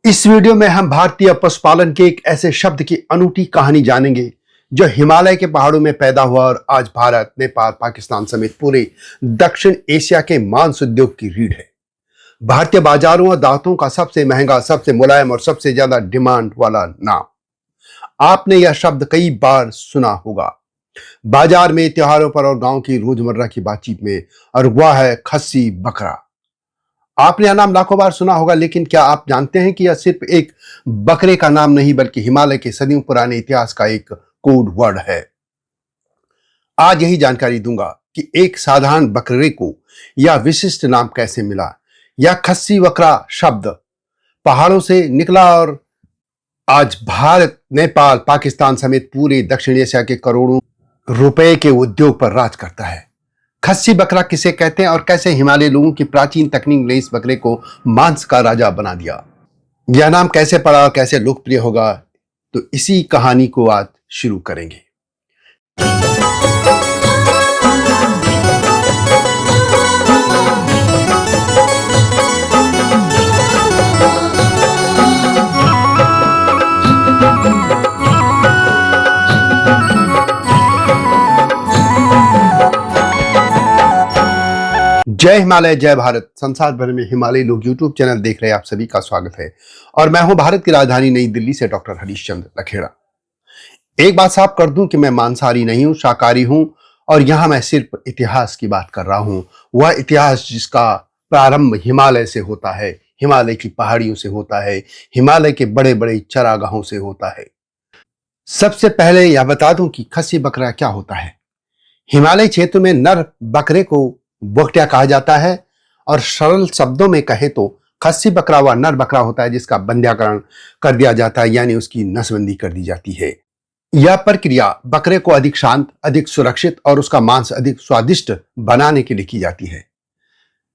इस वीडियो में हम भारतीय पशुपालन के एक ऐसे शब्द की अनूठी कहानी जानेंगे जो हिमालय के पहाड़ों में पैदा हुआ और आज भारत, नेपाल, पाकिस्तान समेत पूरे दक्षिण एशिया के मांस उद्योग की रीढ़ है। भारतीय बाजारों और दांतों का सबसे महंगा, सबसे मुलायम और सबसे ज्यादा डिमांड वाला नाम। आपने यह शब्द कई बार सुना होगा, बाजार में, त्योहारों पर और गांव की रोजमर्रा की बातचीत में, और वह है खस्सी बकरा। आपने यह नाम लाखों बार सुना होगा, लेकिन क्या आप जानते हैं कि यह सिर्फ एक बकरे का नाम नहीं बल्कि हिमालय के सदियों पुराने इतिहास का एक कोड वर्ड है। आज यही जानकारी दूंगा कि एक साधारण बकरे को यह विशिष्ट नाम कैसे मिला। यह खस्सी बकरा शब्द पहाड़ों से निकला और आज भारत, नेपाल, पाकिस्तान समेत पूरे दक्षिण एशिया के करोड़ों रुपए के उद्योग पर राज करता है। खस्सी बकरा किसे कहते हैं और कैसे हिमालयी लोगों की प्राचीन तकनीक ने इस बकरे को मांस का राजा बना दिया, यह नाम कैसे पड़ा और कैसे लोकप्रिय होगा, तो इसी कहानी को आज शुरू करेंगे। जय हिमालय, जय भारत। संसार भर में हिमालयी लोग यूट्यूब चैनल देख रहे आप सभी का स्वागत है और मैं हूं भारत की राजधानी नई दिल्ली से डॉक्टर हरीश चंद्र लखेड़ा। एक बात साफ कर दूं कि मैं मांसाहारी नहीं हूं, शाकाहारी हूं और यहां मैं सिर्फ इतिहास की बात कर रहा हूं। वह इतिहास जिसका प्रारंभ हिमालय से होता है, हिमालय की पहाड़ियों से होता है, हिमालय के बड़े बड़े चरागाहों से होता है। सबसे पहले यह बता दूं कि खस्सी बकरा क्या होता है। हिमालय क्षेत्र में नर बकरे को बोकटिया कहा जाता है और सरल शब्दों में कहे तो खस्सी बकरा वह नर बकरा होता है जिसका बंध्याकरण कर दिया जाता है, यानी उसकी नसबंदी कर दी जाती है। यह प्रक्रिया बकरे को अधिक शांत, अधिक सुरक्षित और उसका मांस अधिक स्वादिष्ट बनाने के लिए की जाती है।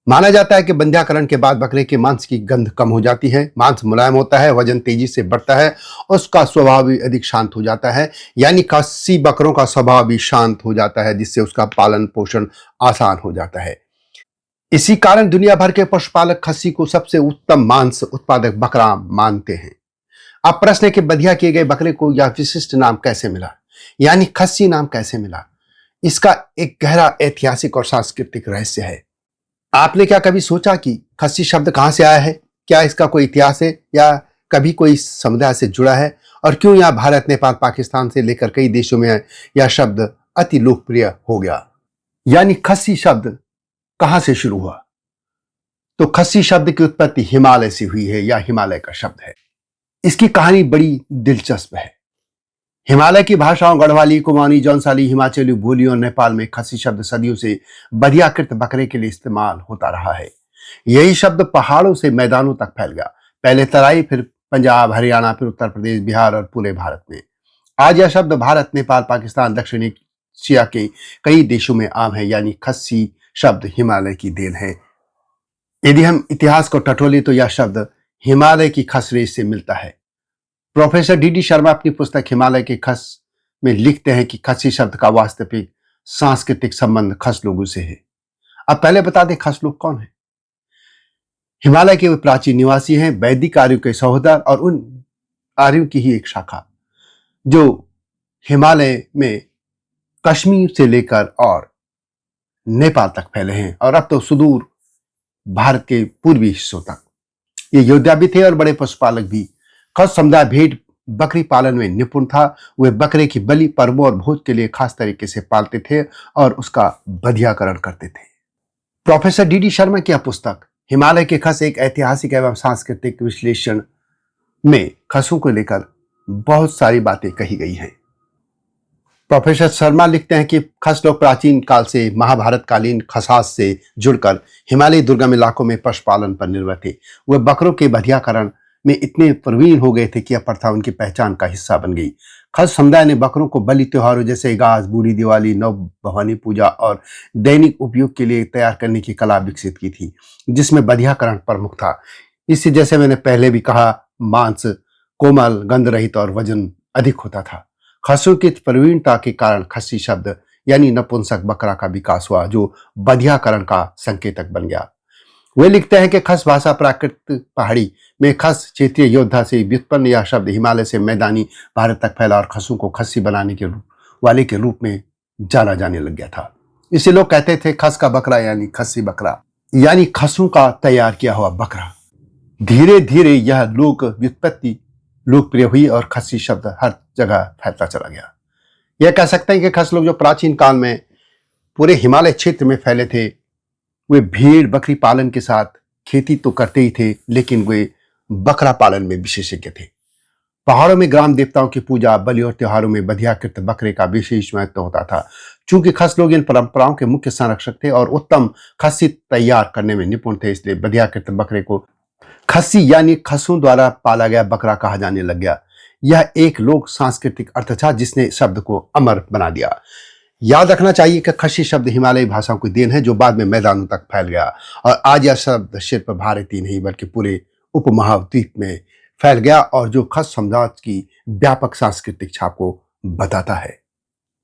माना जाता है कि बंध्याकरण के बाद बकरे के मांस की गंध कम हो जाती है, मांस मुलायम होता है, वजन तेजी से बढ़ता है, उसका स्वभाव भी अधिक शांत हो जाता है। यानी खस्सी बकरों का स्वभाव भी शांत हो जाता है, जिससे उसका पालन पोषण आसान हो जाता है। इसी कारण दुनिया भर के पशुपालक खस्सी को सबसे उत्तम मांस उत्पादक बकरा मानते हैं। अब प्रश्न है कि बधिया किए गए बकरे को यह विशिष्ट नाम कैसे मिला, यानी खस्सी नाम कैसे मिला। इसका एक गहरा ऐतिहासिक और सांस्कृतिक रहस्य है। आपने क्या कभी सोचा कि खस्सी शब्द कहां से आया है? क्या इसका कोई इतिहास है या कभी कोई समुदाय से जुड़ा है? और क्यों यह भारत, नेपाल, पाकिस्तान से लेकर कई देशों में यह शब्द अति लोकप्रिय हो गया? यानी खस्सी शब्द कहां से शुरू हुआ? तो खस्सी शब्द की उत्पत्ति हिमालय से हुई है, या हिमालय का शब्द है। इसकी कहानी बड़ी दिलचस्प है। हिमालय की भाषाओं गढ़वाली, कुमाऊनी, जौनसाली, हिमाचली बोलियों और नेपाल में खस्सी शब्द सदियों से बधियाकृत बकरे के लिए इस्तेमाल होता रहा है। यही शब्द पहाड़ों से मैदानों तक फैल गया, पहले तराई, फिर पंजाब, हरियाणा, फिर उत्तर प्रदेश, बिहार और पूरे भारत में। आज यह शब्द भारत, नेपाल, पाकिस्तान, दक्षिण एशिया के कई देशों में आम है। यानी खस्सी शब्द हिमालय की देन है। यदि हम इतिहास को टटोले तो यह शब्द हिमालय की खसरेज से मिलता है। प्रोफेसर डी शर्मा अपनी पुस्तक हिमालय के खस में लिखते हैं कि खस्सी शब्द का वास्तविक सांस्कृतिक संबंध खस लोगों से है। अब पहले बता दें खस लोग कौन है। हिमालय के वे प्राचीन निवासी हैं, वैदिक आर्यों के सहोदर और उन आर्यों की ही एक शाखा जो हिमालय में कश्मीर से लेकर और नेपाल तक फैले हैं और अब तो सुदूर भारत के पूर्वी हिस्सों तक। ये योद्धा भी थे और बड़े पशुपालक भी। खस समुदाय भेड़ बकरी पालन में निपुण था। वे बकरे की बलि, पर्वों और भोज के लिए खास तरीके से पालते थे और उसका बधियाकरण करते थे। प्रोफेसर डी शर्मा की पुस्तक हिमालय के खस एक ऐतिहासिक एवं सांस्कृतिक विश्लेषण में खसों को लेकर बहुत सारी बातें कही गई हैं। प्रोफेसर शर्मा लिखते हैं कि खस लोग प्राचीन काल से महाभारत कालीन खसास से जुड़कर हिमालयी दुर्गम इलाकों में पशुपालन पर निर्भर थे। वे बकरों के बधियाकरण में इतने प्रवीण हो गए थे कि यह प्रथा उनकी पहचान का हिस्सा बन गई। खस समुदाय ने बकरों को बलि त्योहारों जैसे गास, बूढ़ी दिवाली, नव भवानी पूजा और दैनिक उपयोग के लिए तैयार करने की कला विकसित की थी, जिसमें बधियाकरण प्रमुख था। इससे, जैसे मैंने पहले भी कहा, मांस कोमल, गंध रहित और वजन अधिक होता था। खसों की प्रवीणता के कारण खस्सी शब्द यानी नपुंसक बकरा का विकास हुआ, जो बधियाकरण का संकेतक बन गया। वे लिखते हैं कि खस भाषा प्राकृत पहाड़ी में खस क्षेत्रीय योद्धा से व्युत्पन्न यह शब्द हिमालय से मैदानी भारत तक फैला और खसों को खस्सी बनाने के वाले के रूप में जाना जाने लग गया था। इसे लोग कहते थे खस का बकरा यानी खस्सी बकरा, यानी खसों का तैयार किया हुआ बकरा। धीरे धीरे यह लोक व्युत्पत्ति लोकप्रिय हुई और खस्सी शब्द हर जगह फैलता चला गया। यह कह सकते हैं कि खस लोग जो प्राचीन काल में पूरे हिमालय क्षेत्र में फैले थे, वे भेड़ बकरी पालन के साथ खेती तो करते ही थे, लेकिन वे बकरा पालन में विशेषज्ञ थे। पहाड़ों में ग्राम देवताओं की पूजा, बलि और त्योहारों में बधियाकृत बकरे का विशेष महत्व होता था। चूंकि खस लोग इन परंपराओं के मुख्य संरक्षक थे और उत्तम खस्सी तैयार करने में निपुण थे, इसलिए बधियाकृत बकरे को खस्सी यानी खसों द्वारा पाला गया बकरा कहा जाने लग गया। यह एक लोक सांस्कृतिक अर्थ था जिसने शब्द को अमर बना दिया। याद रखना चाहिए कि खस्सी शब्द हिमालयी भाषाओं की देन है, जो बाद में मैदानों तक फैल गया और आज यह शब्द सिर्फ भारतीय नहीं बल्कि पूरे उपमहाद्वीप में फैल गया और जो खस समुदाय की व्यापक सांस्कृतिक छाप को बताता है।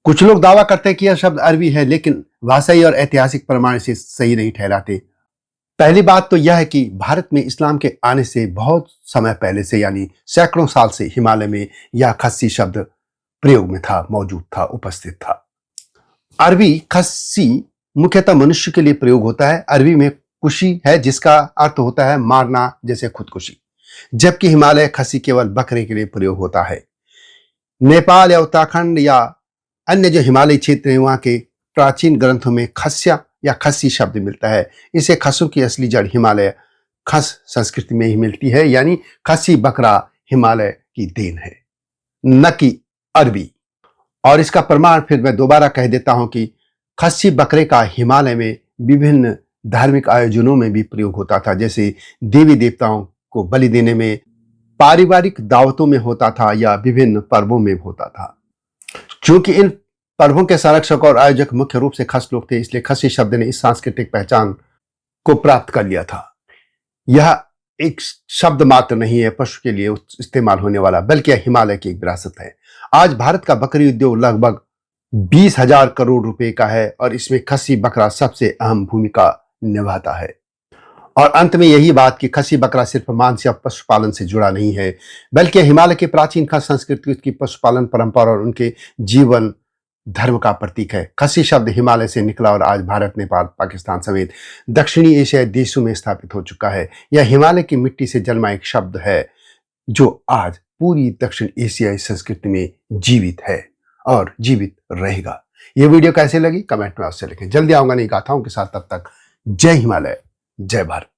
कुछ लोग दावा करते हैं कि यह शब्द अरबी है, लेकिन भाषाई और ऐतिहासिक प्रमाण इसे सही नहीं ठहराते। पहली बात तो यह है कि भारत में इस्लाम के आने से बहुत समय पहले से यानी सैकड़ों साल से हिमालय में यह खस्सी शब्द प्रयोग में था, मौजूद था, उपस्थित था। अरबी खस्सी मुख्यतः मनुष्य के लिए प्रयोग होता है। अरबी में कुशी है जिसका अर्थ होता है मारना, जैसे खुदकुशी, जबकि हिमालय खस्सी केवल बकरे के लिए प्रयोग होता है। नेपाल या उत्तराखंड या अन्य जो हिमालयी क्षेत्र है वहां के प्राचीन ग्रंथों में खस्या या खस्सी शब्द मिलता है। इसे खसों की असली जड़ हिमालय खस संस्कृति में ही मिलती है, यानी खस्सी बकरा हिमालय की देन है, न कि अरबी। और इसका प्रमाण फिर मैं दोबारा कह देता हूं कि खस्सी बकरे का हिमालय में विभिन्न धार्मिक आयोजनों में भी प्रयोग होता था, जैसे देवी देवताओं को बलि देने में, पारिवारिक दावतों में होता था या विभिन्न पर्वों में होता था। क्योंकि इन पर्वों के संरक्षक और आयोजक मुख्य रूप से खस लोग थे, इसलिए खस्सी शब्द ने इस सांस्कृतिक पहचान को प्राप्त कर लिया था। यह एक शब्द मात्र नहीं है पशु के लिए इस्तेमाल होने वाला, बल्कि यह हिमालय की एक विरासत है। आज भारत का बकरी उद्योग लगभग 20,000 करोड़ रुपए का है और इसमें खस्सी बकरा सबसे अहम भूमिका निभाता है। और अंत में यही बात कि खस्सी बकरा सिर्फ मांस या पशुपालन से जुड़ा नहीं है, बल्कि हिमालय के प्राचीन खस संस्कृति की पशुपालन परंपरा और उनके जीवन धर्म का प्रतीक है। खस्सी शब्द हिमालय से निकला और आज भारत, नेपाल, पाकिस्तान समेत दक्षिणी एशियाई देशों में स्थापित हो चुका है। यह हिमालय की मिट्टी से जन्मा एक शब्द है जो आज पूरी दक्षिण एशियाई संस्कृति में जीवित है और जीवित रहेगा। यह वीडियो कैसे लगी कमेंट में अवश्य लिखें। जल्दी आऊंगा नई गाथाओं के साथ, तब तक जय हिमालय, जय भारत।